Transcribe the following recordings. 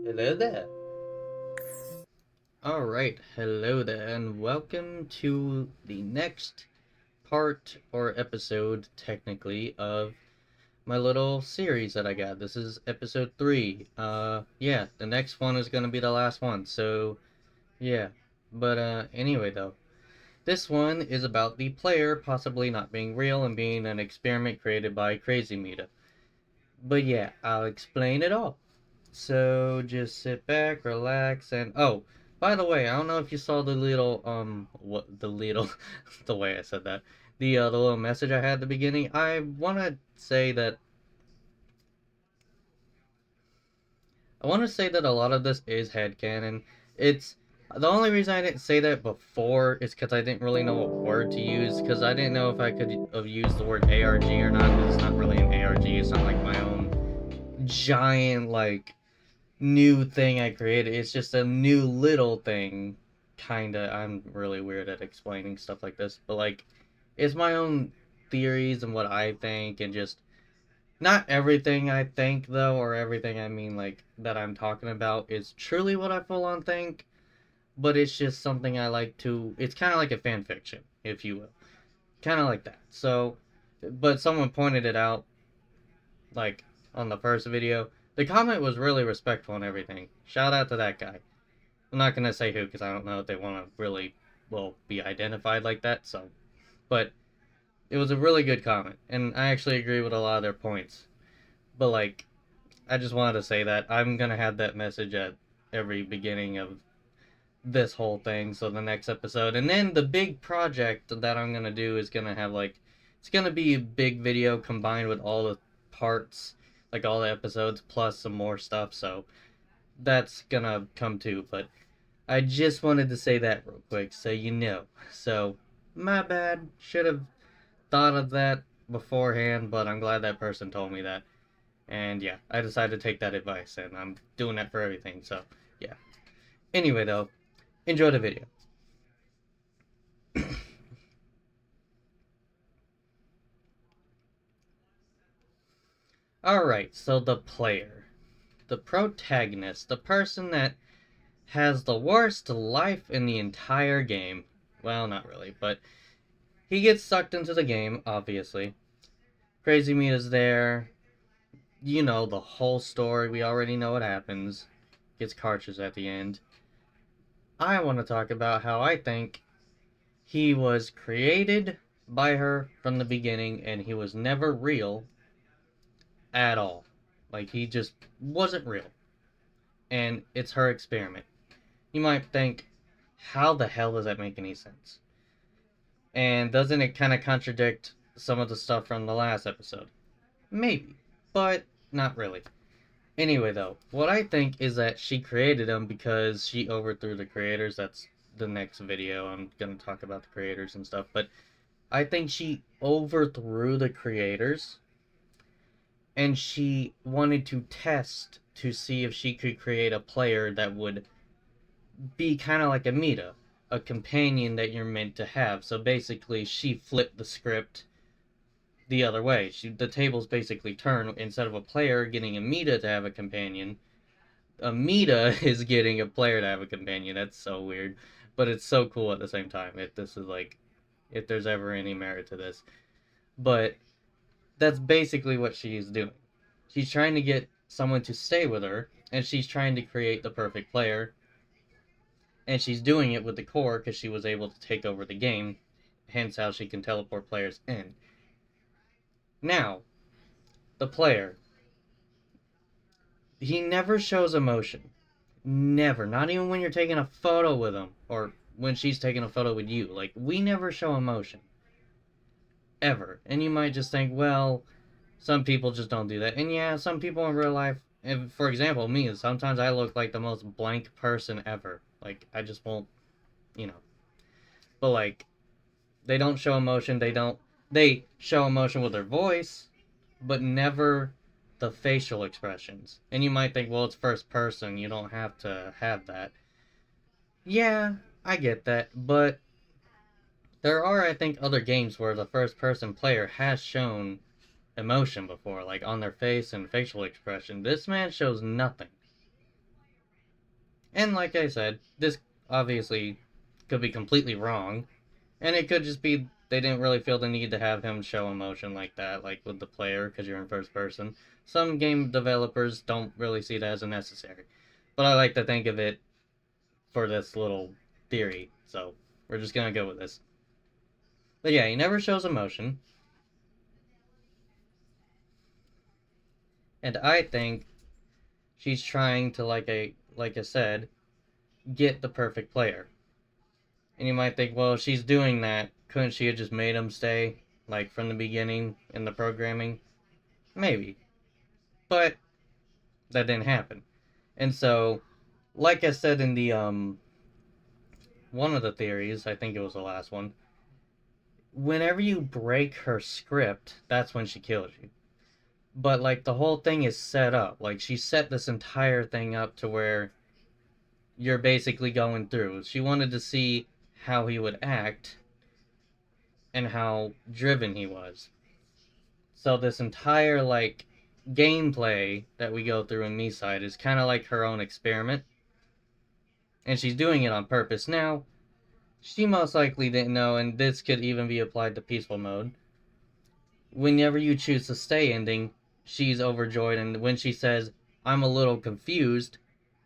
Hello there. Alright, hello there, and welcome to the next part or episode, technically, of my little series that I got. This is episode 3. Yeah, the next one is gonna be the last one, so yeah. But, anyway, though. This one is about the player possibly not being real and being an experiment created by Crazy Mita. But yeah, I'll explain it all. So just sit back, relax, and oh, by the way, I don't know if you saw the little what the little the way I said that. The little message I had at the beginning. I want to say that a lot of this is headcanon. It's the only reason I didn't say that before is because I didn't really know what word to use, because I didn't know if I could have used the word ARG or not, because it's not really an ARG. It's not like my own giant like new thing I created. It's just a new little thing. Kinda. I'm really weird at explaining stuff like this, but like, it's my own theories and what I think, and just not everything I think though, or everything I mean like that I'm talking about is truly what I full on think. But it's just something I like to. It's kind of like a fan fiction, if you will, kind of like that. So, but someone pointed it out, like on the first video. The comment was really respectful and everything. Shout out to that guy. I'm not gonna say who because I don't know if they want to really well be identified like that. So, but it was a really good comment, and I actually agree with a lot of their points. But like, I just wanted to say that I'm gonna have that message at every beginning of this whole thing. So the next episode, and then the big project that I'm gonna do is gonna have like, it's gonna be a big video combined with all the parts, like all the episodes plus some more stuff. So that's gonna come too. But I just wanted to say that real quick so you know. So, my bad. Should have thought of that beforehand, but I'm glad that person told me that. And yeah, I decided to take that advice, and I'm doing that for everything. So, yeah. Anyway, though, enjoy the video. Alright, so the player. The protagonist. The person that has the worst life in the entire game. Well, not really, but he gets sucked into the game, obviously. Crazy Meat is there. You know the whole story. We already know what happens. Gets cartridge at the end. I want to talk about how I think he was created by her from the beginning and he was never real at all. Like, he just wasn't real. And it's her experiment. You might think, how the hell does that make any sense? And doesn't it kind of contradict some of the stuff from the last episode? Maybe, but not really. Anyway, though, what I think is that she created them because she overthrew the creators. That's the next video. I'm gonna talk about the creators and stuff, but I think she overthrew the creators and she wanted to test to see if she could create a player that would be kind of like a Mita, a companion that you're meant to have. So basically, she flipped the script the other way. The tables basically turn. Instead of a player getting a Mita to have a companion, a Mita is getting a player to have a companion. That's so weird, but it's so cool at the same time. This is like, if there's ever any merit to this, but that's basically what she's doing. She's trying to get someone to stay with her, and she's trying to create the perfect player, and she's doing it with the core because she was able to take over the game. Hence, how she can teleport players in. Now, the player, he never shows emotion. Never. Not even when you're taking a photo with him or when she's taking a photo with you. Like, we never show emotion. Ever. And you might just think, well, some people just don't do that. And yeah, some people in real life, and for example, me, sometimes I look like the most blank person ever. Like, I just won't, you know. But, like, they don't show emotion. They show emotion with their voice, but never the facial expressions. And you might think, well, it's first person. You don't have to have that. Yeah, I get that, but there are, I think, other games where the first person player has shown emotion before, like on their face and facial expression. This man shows nothing. And like I said, this obviously could be completely wrong, and it could just be they didn't really feel the need to have him show emotion like that, like with the player, because you're in first person. Some game developers don't really see that as a necessary. But I like to think of it for this little theory, so we're just gonna go with this. But yeah, he never shows emotion, and I think she's trying to, like I said, get the perfect player. And you might think, well, if she's doing that, couldn't she have just made him stay, like from the beginning in the programming? Maybe, but that didn't happen. And so, like I said in the one of the theories, I think it was the last one, whenever you break her script, that's when she kills you. But like the whole thing is set up. Like she set this entire thing up to where you're basically going through. She wanted to see how he would act and how driven he was. So this entire like gameplay that we go through in MiSide is kind of like her own experiment, and she's doing it on purpose. Now, she most likely didn't know, and this could even be applied to peaceful mode. Whenever you choose the stay ending, she's overjoyed, and when she says, I'm a little confused,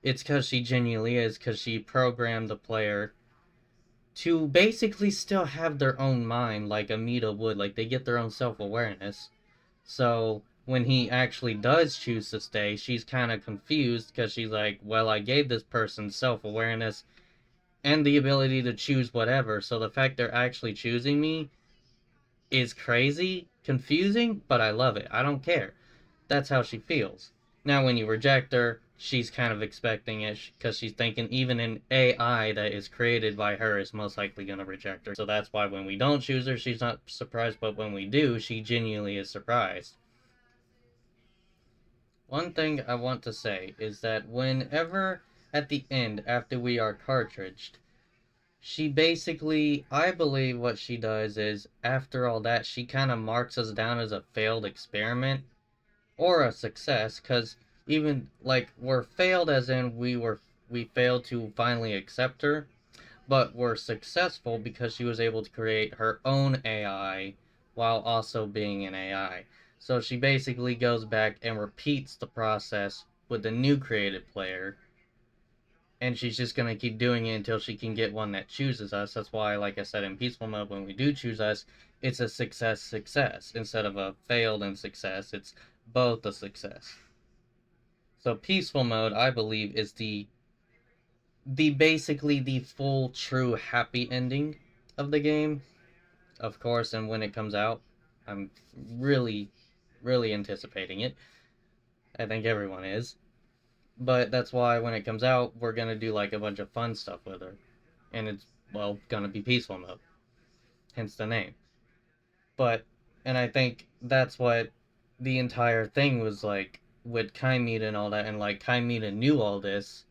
it's because she genuinely is, because she programmed the player to basically still have their own mind like a Mita would. Like, they get their own self awareness. So, when he actually does choose to stay, she's kind of confused because she's like, well, I gave this person self awareness and the ability to choose whatever. So the fact they're actually choosing me is crazy, confusing, but I love it. I don't care. That's how she feels. Now, when you reject her, she's kind of expecting it because she's thinking even an AI that is created by her is most likely going to reject her. So that's why when we don't choose her, she's not surprised, but when we do, she genuinely is surprised. One thing I want to say is that whenever at the end, after we are cartridged, she basically, I believe what she does is, after all that, she kind of marks us down as a failed experiment or a success, because even, like, we're failed as in we failed to finally accept her, but we're successful because she was able to create her own AI while also being an AI. So she basically goes back and repeats the process with the new created player, and she's just gonna keep doing it until she can get one that chooses us. That's why, like I said, in peaceful mode, when we do choose us, it's a success instead of a failed and success. It's both a success. So peaceful mode, I believe, is the basically the full true happy ending of the game, of course. And when it comes out, I'm really anticipating it. I think everyone is. But that's why when it comes out, we're gonna do like a bunch of fun stuff with her, and it's, well, gonna be peaceful mode, hence the name. But, and I think that's what the entire thing was like with Kaimita and all that, and like Kaimita knew all this,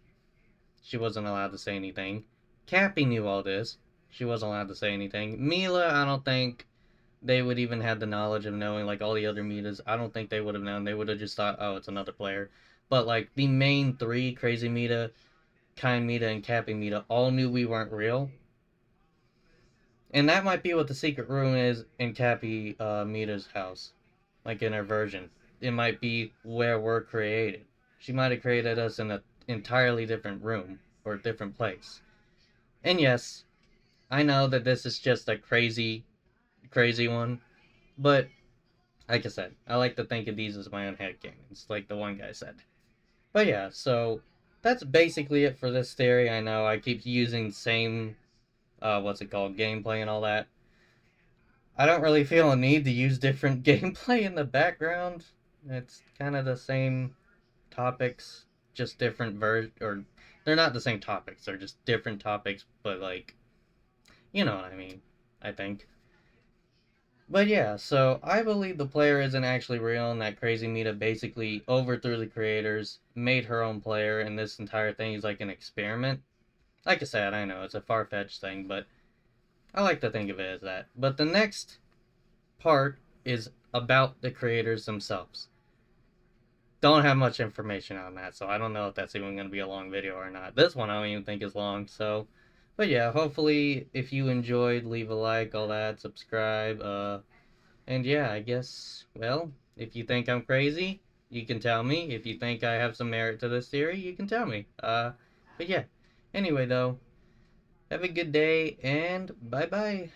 she wasn't allowed to say anything. Cappy knew all this, she wasn't allowed to say anything. Mila, I don't think they would even have the knowledge of knowing, like all the other Mitas. I don't think they would have known. They would have just thought, oh, it's another player. But like the main three, Crazy Mita, Kind Mita, and Cappy Mita, all knew we weren't real. And that might be what the secret room is in Cappy Mita's house, like in her version. It might be where we're created. She might have created us in an entirely different room or a different place. And yes, I know that this is just a crazy one, but like I said, I like to think of these as my own headcanons, like the one guy said. But yeah, so that's basically it for this theory. I know I keep using the same, what's it called, gameplay and all that. I don't really feel a need to use different gameplay in the background. It's kind of the same topics, just different or they're not the same topics. They're just different topics, but like, you know what I mean. I think. But yeah, so I believe the player isn't actually real, and that Crazy Mita basically overthrew the creators, made her own player, and this entire thing is like an experiment. Like I said, I know it's a far fetched thing, but I like to think of it as that. But the next part is about the creators themselves. don't have much information on that, so I don't know if that's even going to be a long video or not. This one I don't even think is long, so. But yeah, hopefully if you enjoyed, leave a like, all that, subscribe, and yeah, I guess, well, if you think I'm crazy, you can tell me. If you think I have some merit to this theory, you can tell me. But yeah. Anyway, though, have a good day, and bye bye.